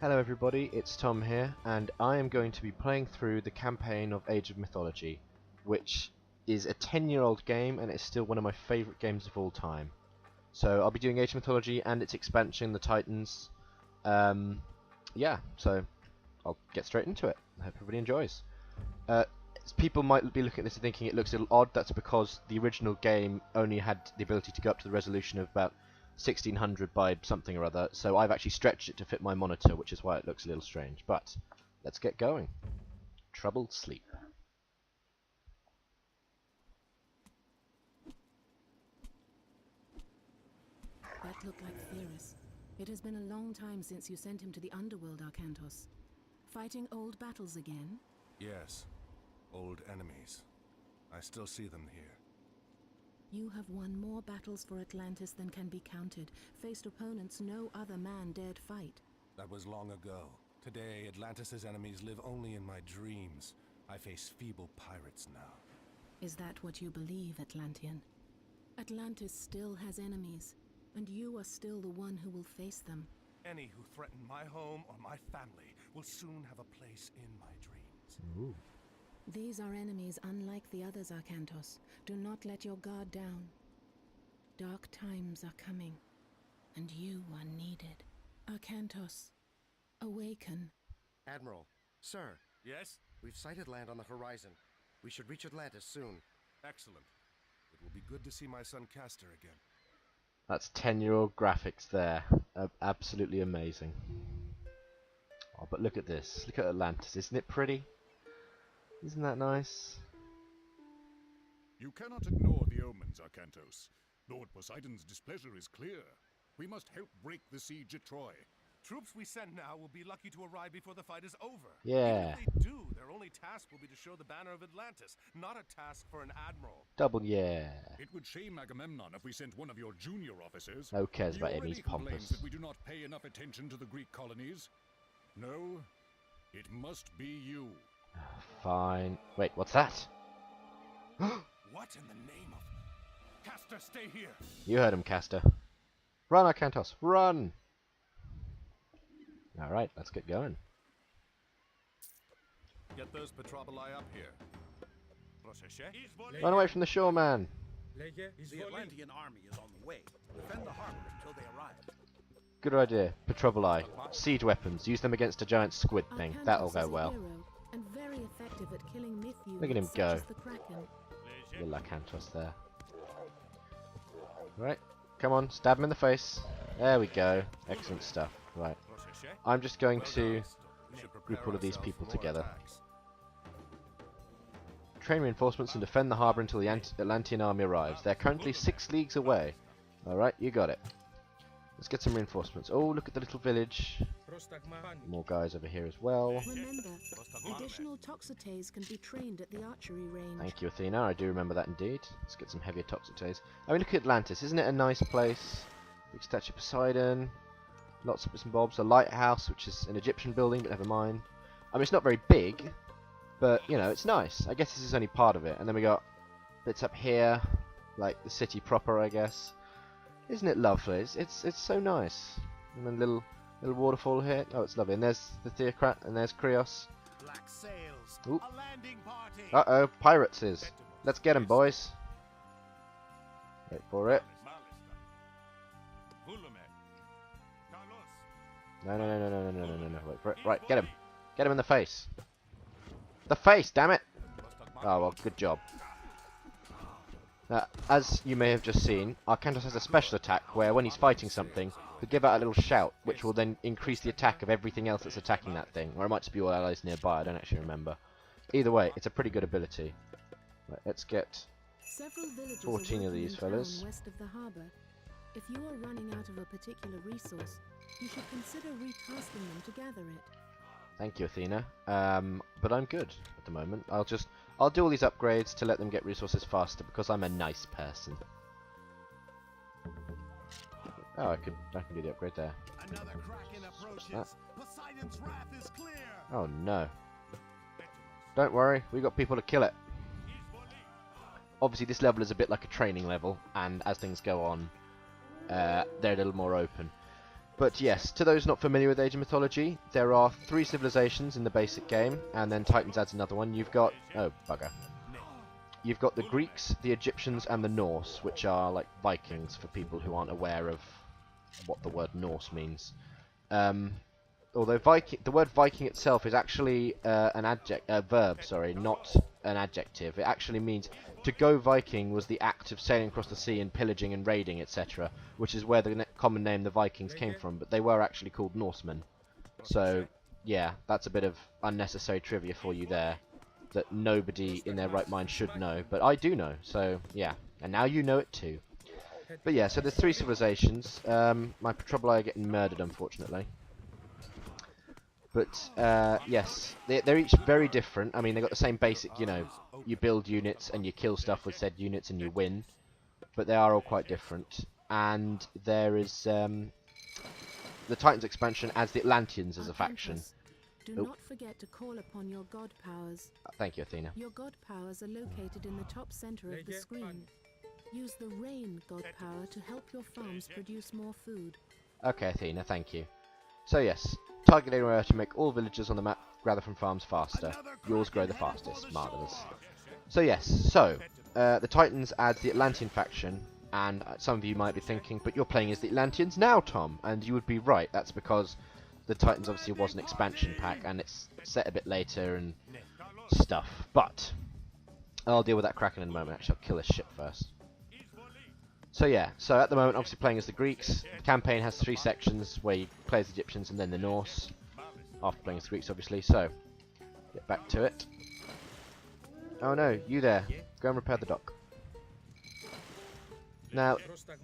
Hello everybody, it's Tom here, and I am going to be playing through the campaign of Age of Mythology, which is a 10-year-old game and it's still one of my favourite games of all time. So I'll be doing Age of Mythology and its expansion, the Titans. Yeah, so I'll get straight into it. I hope everybody enjoys. People might be looking at this and thinking it looks a little odd. That's because the original game only had the ability to go up to the resolution of about 1600 by something or other, so I've actually stretched it to fit my monitor, which is why it looks a little strange. But let's get going. Troubled sleep. That looked like Theris. It has been a long time since you sent him to the underworld, Arcantos. Fighting old battles again? Yes. Old enemies. I still see them here. You have won more battles for Atlantis than can be counted, faced opponents no other man dared fight. That was long ago. Today, Atlantis' enemies live only in my dreams. I face feeble pirates now. Is that what you believe, Atlantean? Atlantis still has enemies, and you are still the one who will face them. Any who threaten my home or my family will soon have a place in my dreams. Ooh. These are enemies unlike the others, Arcantos. Do not let your guard down. Dark times are coming, and you are needed. Arcantos, awaken. Admiral, sir, Yes? we've sighted land on the horizon. We should reach Atlantis soon. Excellent. It will be good to see my son Castor again. That's 10-year-old graphics there. Absolutely amazing. Oh, but look at this. Look at Atlantis. Isn't it pretty? Isn't that nice? You cannot ignore the omens, Arcantos. Lord Poseidon's displeasure is clear. We must help break the siege at Troy. Troops we send now will be lucky to arrive before the fight is over. Yeah. Even if they do, their only task will be to show the banner of Atlantis, not a task for an admiral. Double yeah. It would shame Agamemnon if we sent one of your junior officers. Who cares He about him? already He's complains pompous. that we do not pay enough attention to the Greek colonies. No, it must be you. Fine. Wait, what's that? What in the name of... Castor, stay here! You heard him, Castor. Run, Arcantos, run! Alright, let's get going. Get those Petroboli up here. Run away from the shore, man! The Atlantean army is on the way. Defend the harbor until they arrive. Good idea. Petroboli. Siege weapons. Use them against a giant squid thing. Arcantos That'll is go a well. hero, and very effective at killing myth Look at him units such go. as the Kraken. Little Arcantos there. Right, come on, stab him in the face. There we go. Excellent stuff. Right. I'm just going to group all of these people together. Train reinforcements and defend the harbour until the Atlantean army arrives. They're currently 6 leagues away. Alright, you got it. Let's get some reinforcements. Oh, look at the little village. More guys over here as well. Remember, additional Toxotes can be trained at the archery range. Thank you, Athena. I do remember that indeed. Let's get some heavier toxotes. I mean, look at Atlantis. Isn't it a nice place? Big statue of Poseidon. Lots of bits and bobs. A lighthouse, which is an Egyptian building, but never mind. I mean, it's not very big, but, you know, it's nice. I guess this is only part of it. And then we got bits up here, like the city proper, I guess. Isn't it lovely? It's so nice. And then little waterfall here. Oh, it's lovely. And there's the Theocrat, and there's Krios. Black sails. Oop. A landing party. Uh-oh, pirates is. Let's get 'em, boys. Wait for it. No. Wait for it. Right, get him. Get him in the face. The face, damn it! Oh, well, good job. As you may have just seen, Arcantos has a special attack where when he's fighting something, he'll give out a little shout, which will then increase the attack of everything else that's attacking that thing. Or it might just be all allies nearby, I don't actually remember. Either way, it's a pretty good ability. Right, let's get Several villages 14 are of these working in fellas. town west of the harbor. If you are running out of a particular resource, you should consider retasking them to gather it. Thank you, Athena. But I'm good at the moment. I'll do all these upgrades to let them get resources faster because I'm a nice person. Oh, I can do the upgrade there. Another Kraken approaches. Poseidon's wrath is clear. Oh no. Don't worry, we got people to kill it. Obviously this level is a bit like a training level, and as things go on, they're a little more open. But yes, to those not familiar with Age of Mythology, there are 3 civilizations in the basic game, and then Titans adds another one. You've got... oh, bugger. You've got the Greeks, the Egyptians, and the Norse, which are like Vikings for people who aren't aware of what the word Norse means. Although the word Viking itself is actually a verb, sorry, not an adjective. It actually means to go Viking was the act of sailing across the sea and pillaging and raiding, etc., which is where the common name the Vikings came from, but they were actually called Norsemen. So, yeah, that's a bit of unnecessary trivia for you there that nobody in their right mind should know, but I do know, so yeah, and now you know it too. But yeah, so there's 3 civilizations. My Petroboli are getting murdered, unfortunately. But, yes, they're each very different. I mean, they've got the same basic, you know, you build units and you kill stuff with said units and you win. But they are all quite different. And there is, the Titans expansion adds the Atlanteans as a faction. Do not forget to call upon your god powers. Thank you, Athena. Your god powers are located in the top center of the screen. Use the rain god power to help your farms produce more food. Okay, Athena, thank you. So yes, target area to make all villagers on the map gather from farms faster. Yours grow the fastest. Marvellous. So yes, so the Titans adds the Atlantean faction, and some of you might be thinking, but you're playing as the Atlanteans now, Tom, and you would be right. That's because the Titans obviously was an expansion pack, and it's set a bit later and stuff. But I'll deal with that Kraken in a moment. Actually, I'll kill this ship first. So yeah, so at the moment, obviously playing as the Greeks. The campaign has 3 sections where you play as the Egyptians and then the Norse. After playing as the Greeks, obviously. So get back to it. Oh no, you there? Go and repair the dock. Now,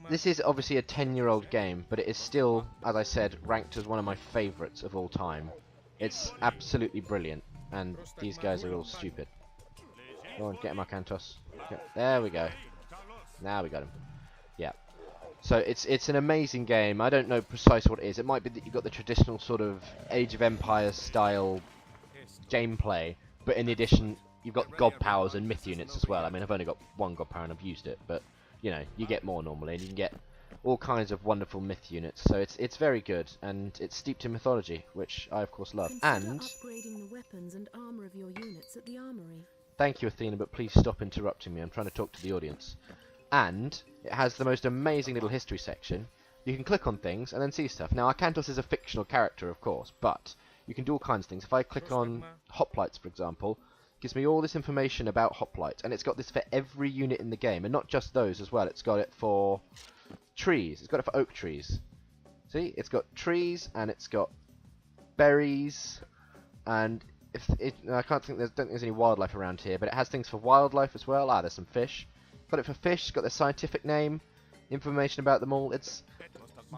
this is obviously a 10-year-old game, but it is still, as I said, ranked as one of my favourites of all time. It's absolutely brilliant, and these guys are all stupid. Go on, get him, Arcantos. Okay, there we go. Now we got him. Yeah. So it's an amazing game. I don't know precisely what it is. It might be that you've got the traditional sort of Age of Empires style gameplay, but in addition, you've got god powers and myth units as well. I mean, I've only got 1 god power and I've used it, but you know, you get more normally, and you can get all kinds of wonderful myth units. So it's very good, and it's steeped in mythology, which I of course love. And upgrading the weapons and armor of your units at the armory. Thank you, Athena, but please stop interrupting me. I'm trying to talk to the audience. And it has the most amazing little history section. You can click on things and then see stuff. Now, Arcantos is a fictional character, of course, but you can do all kinds of things. If I click on hoplites, for example, it gives me all this information about hoplites, and it's got this for every unit in the game, and not just those as well. It's got it for trees. It's got it for oak trees. See, it's got trees and it's got berries, and I can't think don't think there's any wildlife around here, but it has things for wildlife as well. There's some fish. Got it for fish. It's got the scientific name, information about them all. It's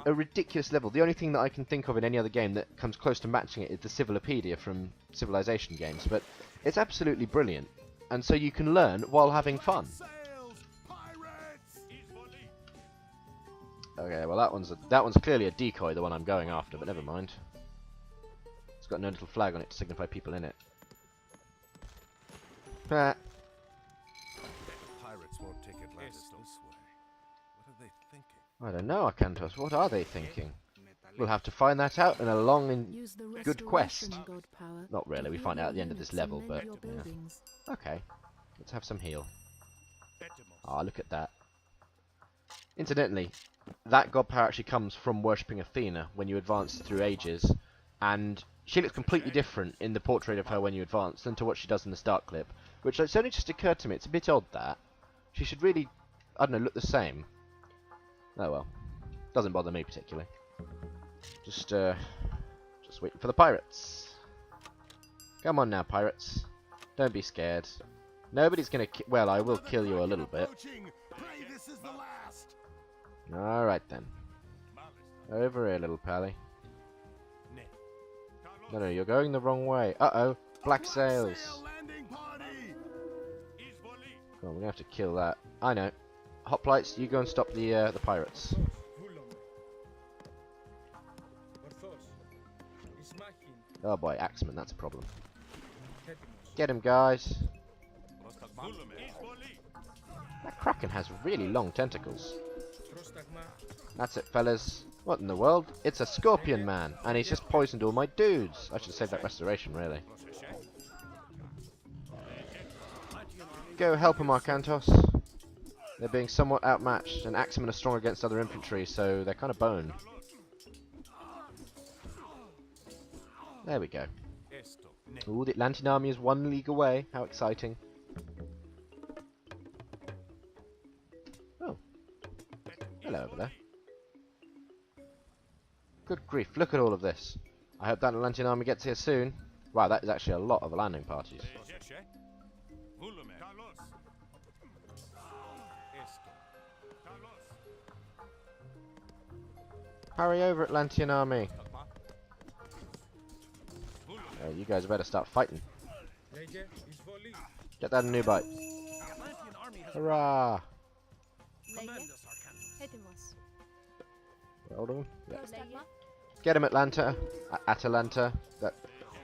a ridiculous level. The only thing that I can think of in any other game that comes close to matching it is the Civilopedia from Civilization games, but it's absolutely brilliant, and so you can learn while having fun. Okay, well that one's clearly a decoy, the one I'm going after, but never mind. It's got no little flag on it to signify people in it. Ah. Pirates won't take Atlantis this way. What are they thinking? I don't know, Arcantos. What are they thinking? We'll have to find that out in a long and good quest. Not really, we find out at the end of this level, but yeah. Okay, let's have some heal. Ah, look at that. Incidentally, that god power actually comes from worshipping Athena when you advance through ages, and she looks completely different in the portrait of her when you advance than to what she does in the start clip, which it's only just occurred to me, it's a bit odd that. She should really, I don't know, look the same. Oh well, doesn't bother me particularly. Just waiting for the pirates. Come on now, pirates. Don't be scared. Nobody's gonna well, I will kill you a little bit. Alright then. Over here, little pally. No, you're going the wrong way. Uh-oh, black sails. Come on, we're gonna have to kill that. I know. Hoplites, you go and stop the pirates. Oh boy, Axeman, that's a problem. Get him, guys. That Kraken has really long tentacles. That's it, fellas. What in the world? It's a scorpion man, and he's just poisoned all my dudes. I should save that restoration, really. Go help him, Arcantos. They're being somewhat outmatched, and Axemen are strong against other infantry, so they're kind of boned. There we go. Ooh, the Atlantean army is 1 league away. How exciting. Oh. Hello over there. Good grief, look at all of this. I hope that Atlantean army gets here soon. Wow, that is actually a lot of landing parties. Hurry over, Atlantean army. You guys better start fighting. Get that a new bite. Hurrah! Hold on. Yeah. Get him, Atlanta. Atalanta. That,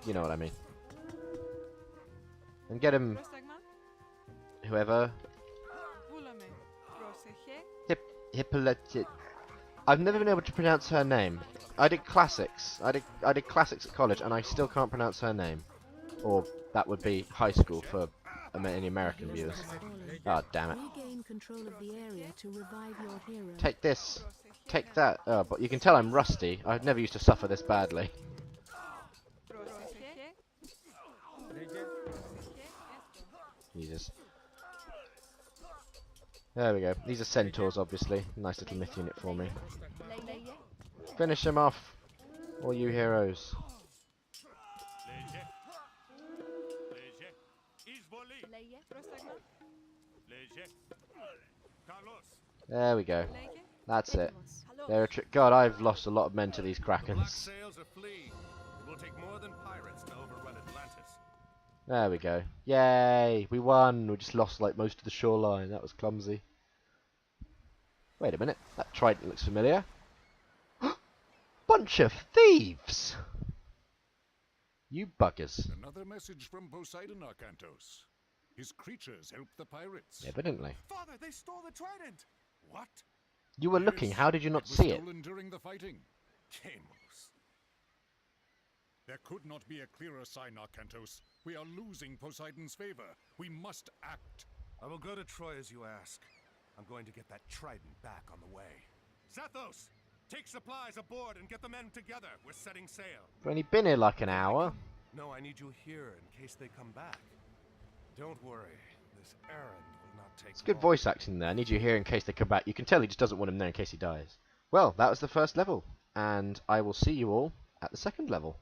you know what I mean. And get him. Whoever. Hippolyte. I've never been able to pronounce her name. I did classics. I did classics at college, and I still can't pronounce her name. Or that would be high school for any American viewers. Ah, oh, damn it. Take this. Take that. Oh, but you can tell I'm rusty. I've never used to suffer this badly. Jesus. There we go. These are centaurs, obviously. Nice little myth unit for me. Finish him off, all you heroes. There we go. That's it. They're a God, I've lost a lot of men to these krakens. There we go. Yay! We won! We just lost like most of the shoreline. That was clumsy. Wait a minute. That trident looks familiar. Bunch of thieves! You buggers. Another message from Poseidon, Arcantos. His creatures help the pirates. Evidently. Father, they stole the trident! What? You were looking. How did you not see it? Stolen during the fighting. Camos. There could not be a clearer sign, Arcantos. We are losing Poseidon's favor. We must act. I will go to Troy as you ask. I'm going to get that trident back on the way. Zethos! Take supplies aboard and get the men together. We're setting sail. We've only been here like an hour. No, I need you here in case they come back. Don't worry. This errand will not take It's good long. voice acting there. I need you here in case they come back. You can tell he just doesn't want him there in case he dies. Well, that was the first level. And I will see you all at the second level.